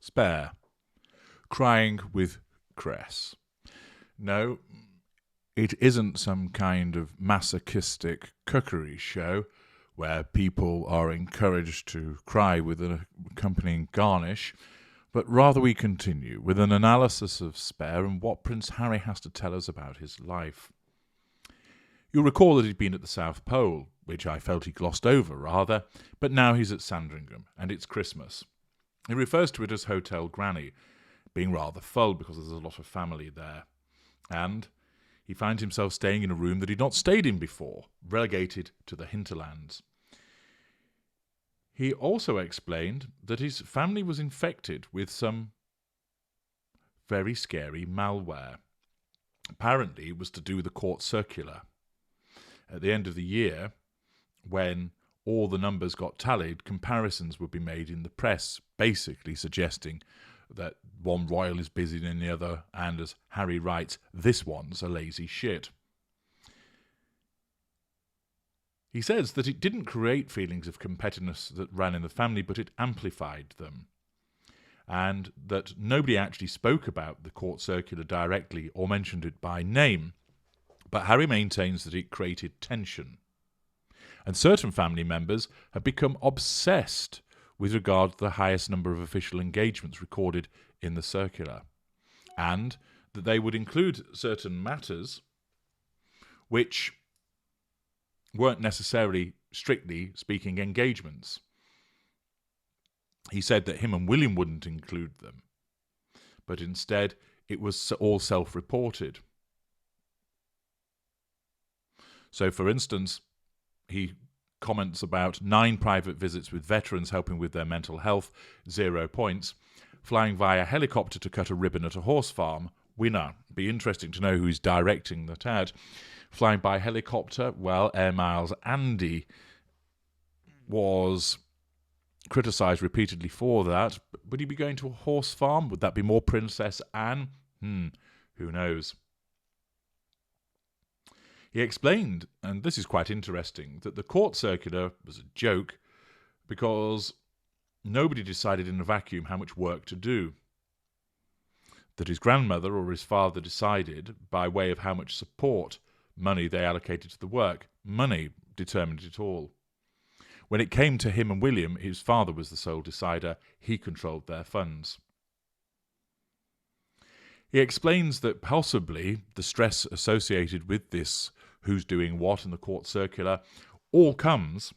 Spare. Crying with Cress. No, it isn't some kind of masochistic cookery show where people are encouraged to cry with an accompanying garnish, but rather we continue with an analysis of Spare and what Prince Harry has to tell us about his life. You'll recall that he'd been at the South Pole, which I felt he glossed over rather, but now he's at Sandringham, and it's Christmas. He refers to it as Hotel Granny, being rather full because there's a lot of family there. And he finds himself staying in a room that he'd not stayed in before, relegated to the hinterlands. He also explained that his family was infected with some very scary malware. Apparently it was to do with the court circular. At the end of the year, when all the numbers got tallied, comparisons would be made in the press, basically suggesting that one royal is busier than the other, and as Harry writes, this one's a lazy shit. He says that it didn't create feelings of competitiveness that ran in the family, but it amplified them, and that nobody actually spoke about the court circular directly or mentioned it by name, but Harry maintains that it created tension. And certain family members have become obsessed with regard to the highest number of official engagements recorded in the circular, and that they would include certain matters which weren't necessarily, strictly speaking, engagements. He said that him and William wouldn't include them, but instead it was all self-reported. So, for instance, he comments about 9 private visits with veterans helping with their mental health, 0 points. Flying via helicopter to cut a ribbon at a horse farm, winner. Be interesting to know who's directing that ad. Flying by helicopter, well, Air Miles Andy was criticised repeatedly for that. Would he be going to a horse farm? Would that be more Princess Anne? Who knows? He explained, and this is quite interesting, that the court circular was a joke because nobody decided in a vacuum how much work to do. That his grandmother or his father decided by way of how much support money they allocated to the work. Money determined it all. When it came to him and William, his father was the sole decider. He controlled their funds. He explains that possibly the stress associated with this who's doing what in the court circular all comes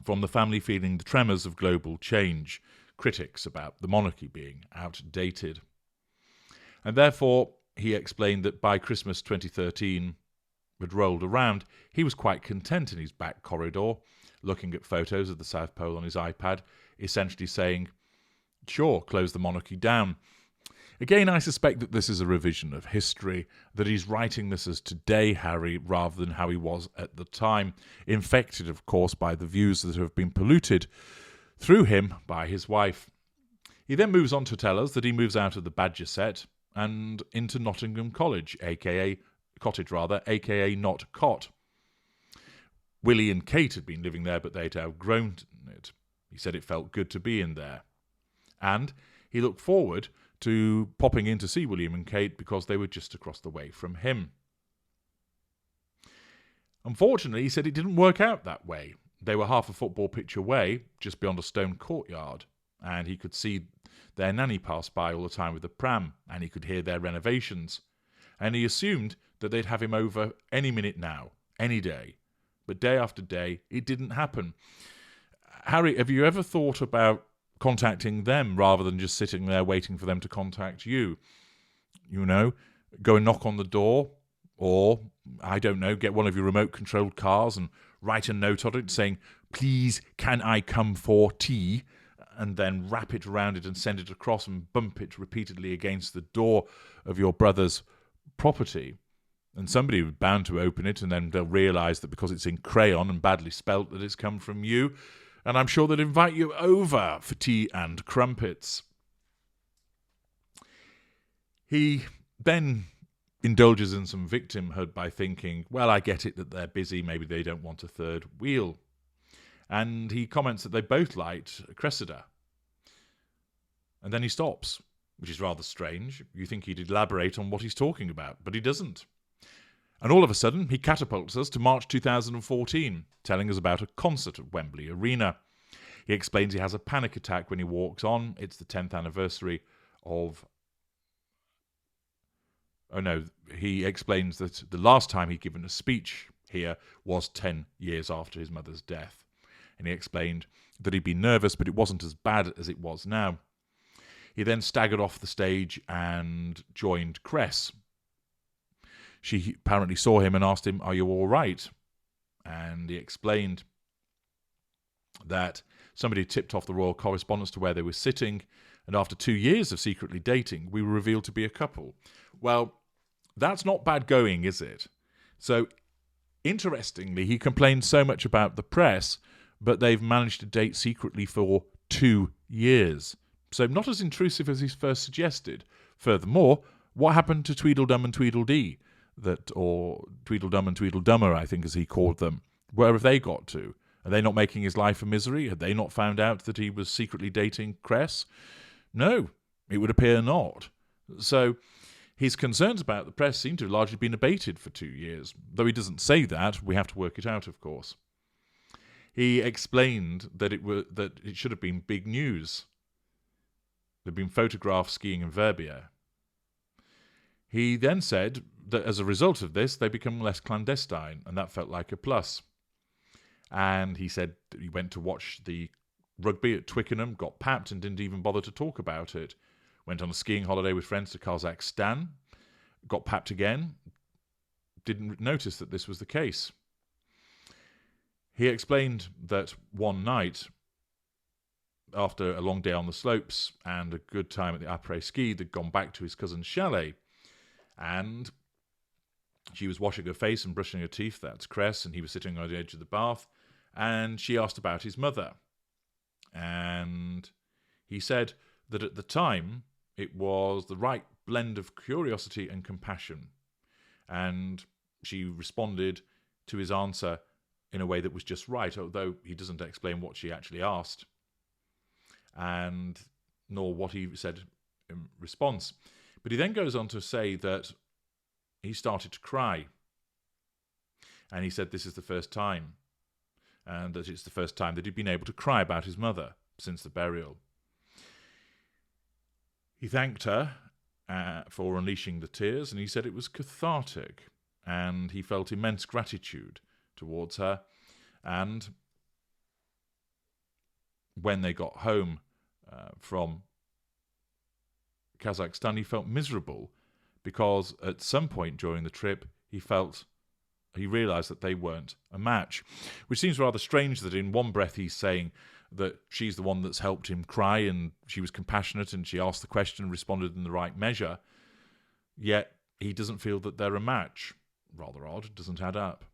from the family feeling the tremors of global change, critics about the monarchy being outdated. And therefore, he explained that by Christmas 2013 had rolled around, he was quite content in his back corridor, looking at photos of the South Pole on his iPad, essentially saying, sure, close the monarchy down. Again, I suspect that this is a revision of history, that he's writing this as today Harry rather than how he was at the time, infected, of course, by the views that have been polluted through him by his wife. He then moves on to tell us that he moves out of the Badger set and into Nottingham Cottage, aka Not Cot. Willie and Kate had been living there, but they'd outgrown it. He said it felt good to be in there. And he looked forward to popping in to see William and Kate because they were just across the way from him. Unfortunately, he said it didn't work out that way. They were half a football pitch away, just beyond a stone courtyard, and he could see their nanny pass by all the time with the pram, and he could hear their renovations. And he assumed that they'd have him over any minute now, any day. But day after day, it didn't happen. Harry, have you ever thought about contacting them rather than just sitting there waiting for them to contact you? You know, go and knock on the door, or, I don't know, get one of your remote-controlled cars and write a note on it saying, please, can I come for tea? And then wrap it around it and send it across and bump it repeatedly against the door of your brother's property. And somebody was bound to open it, and then they'll realise that because it's in crayon and badly spelt that it's come from you. And I'm sure they'll invite you over for tea and crumpets. He then indulges in some victimhood by thinking, well, I get it that they're busy, maybe they don't want a third wheel. And he comments that they both liked Cressida. and then he stops, which is rather strange. You think he'd elaborate on what he's talking about, but he doesn't. And all of a sudden, he catapults us to March 2014, telling us about a concert at Wembley Arena. He explains he has a panic attack when he walks on. It's the 10th anniversary of... Oh no, he explains that the last time he'd given a speech here was 10 years after his mother's death. And he explained that he'd been nervous, but it wasn't as bad as it was now. He then staggered off the stage and joined Cress. She apparently saw him and asked him, "Are you all right?" And he explained that somebody tipped off the royal correspondence to where they were sitting, and after 2 years of secretly dating, we were revealed to be a couple. Well, that's not bad going, is it? So, interestingly, he complained so much about the press, but they've managed to date secretly for 2 years. So not as intrusive as he first suggested. Furthermore, what happened to Tweedledum and Tweedledee? Or Tweedledum and Tweedledummer, I think as he called them. Where have they got to? Are they not making his life a misery? Had they not found out that he was secretly dating Cress? No, it would appear not. So his concerns about the press seem to have largely been abated for 2 years. Though he doesn't say that, we have to work it out, of course. He explained that it should have been big news. There'd been photographs skiing in Verbier. He then said that as a result of this, they become less clandestine, and that felt like a plus. And he said that he went to watch the rugby at Twickenham, got papped and didn't even bother to talk about it. Went on a skiing holiday with friends to Kazakhstan, got papped again, didn't notice that this was the case. He explained that one night, after a long day on the slopes and a good time at the après-ski, they'd gone back to his cousin's chalet. And she was washing her face and brushing her teeth, that's Cress, and he was sitting on the edge of the bath, and she asked about his mother. And he said that at the time, it was the right blend of curiosity and compassion. And she responded to his answer in a way that was just right, although he doesn't explain what she actually asked, and nor what he said in response. But he then goes on to say that he started to cry. And he said this is the first time, and that it's the first time that he'd been able to cry about his mother since the burial. He thanked her for unleashing the tears, and he said it was cathartic, and he felt immense gratitude towards her. And when they got home from Kazakhstan, he felt miserable because at some point during the trip he realised that they weren't a match, which seems rather strange that in one breath he's saying that she's the one that's helped him cry and she was compassionate and she asked the question and responded in the right measure, yet he doesn't feel that they're a match. Rather odd, it doesn't add up.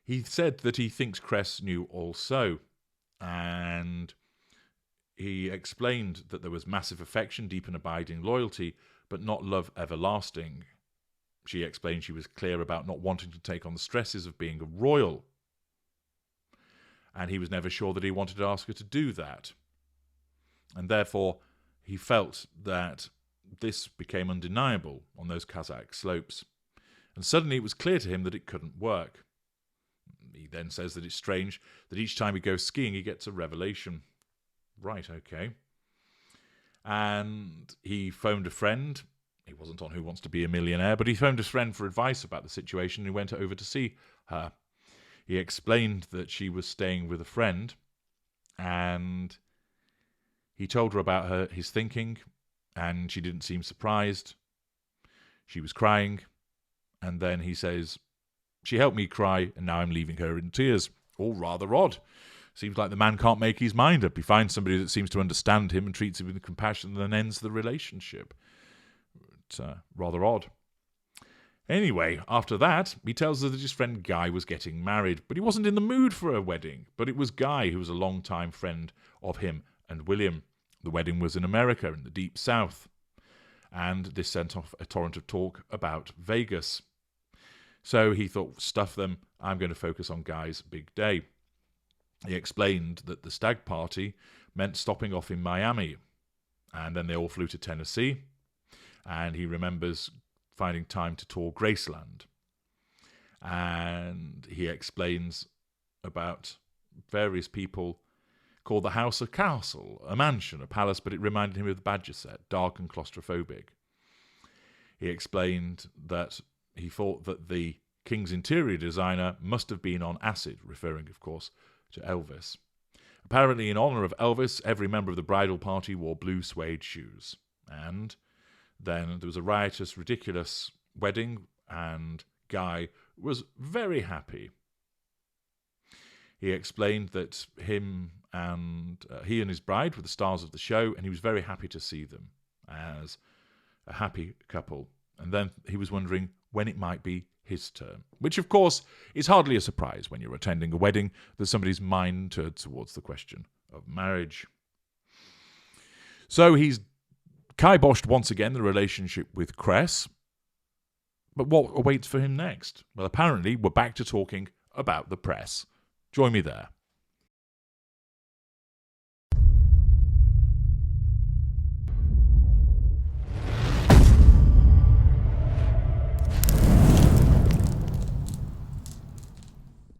He said that he thinks Cress knew also, and he explained that there was massive affection, deep and abiding loyalty, but not love everlasting. She explained she was clear about not wanting to take on the stresses of being a royal, and he was never sure that he wanted to ask her to do that. And therefore, he felt that this became undeniable on those Kazakh slopes. And suddenly it was clear to him that it couldn't work. He then says that it's strange that each time he goes skiing, he gets a revelation. Right, okay. And he phoned a friend. He wasn't on Who Wants to Be a Millionaire, but he phoned a friend for advice about the situation, and he went over to see her. He explained that she was staying with a friend, and he told her about his thinking, and she didn't seem surprised. She was crying, and then he says, "She helped me cry, and now I'm leaving her in tears." All rather odd. Seems like the man can't make his mind up. He finds somebody that seems to understand him and treats him with compassion, and then ends the relationship. It's rather odd. Anyway, after that, he tells her that his friend Guy was getting married, but he wasn't in the mood for a wedding. But it was Guy who was a long-time friend of him and William. The wedding was in America, in the deep south. And this sent off a torrent of talk about Vegas. So he thought, stuff them, I'm going to focus on Guy's big day. He explained that the stag party meant stopping off in Miami. And then they all flew to Tennessee. And he remembers finding time to tour Graceland. And he explains about various people called the house a castle, a mansion, a palace, but it reminded him of the Bajazet, dark and claustrophobic. He explained that he thought that the king's interior designer must have been on acid, referring, of course, to Elvis. Apparently, in honour of Elvis, every member of the bridal party wore blue suede shoes. And then there was a riotous, ridiculous wedding, and Guy was very happy. He explained that he and his bride were the stars of the show, and he was very happy to see them as a happy couple. And then he was wondering when it might be his turn, which, of course, is hardly a surprise when you're attending a wedding that somebody's mind turned towards the question of marriage. So he's kiboshed once again the relationship with Cress. But what awaits for him next? Well, apparently we're back to talking about the press. Join me there.